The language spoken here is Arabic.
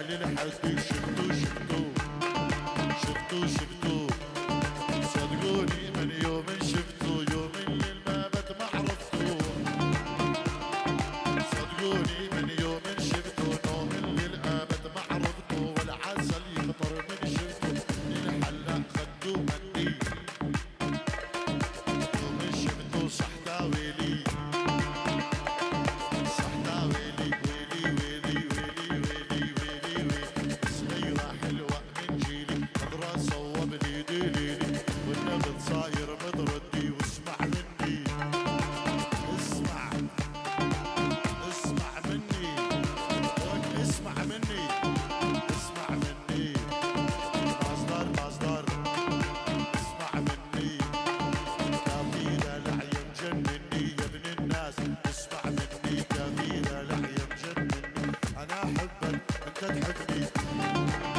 للحد شفتو صدقوني من يوم شفتو يوم اللي المابت ما عرفتو صدقوني من يوم شفتو نوم اللي الابد ما عرفتو والعسل يخطر من شفتو للحلاق خدو مندي يوم شفتو صحدا ويلي صاير مضردي واسمع مني اسمع مني اسمع مني اسمع مني مصدر اسمع مني كافينا لعيا مجنني يا ابن الناس اسمع مني كافينا لعيا مجنني انا احبك انت تحبني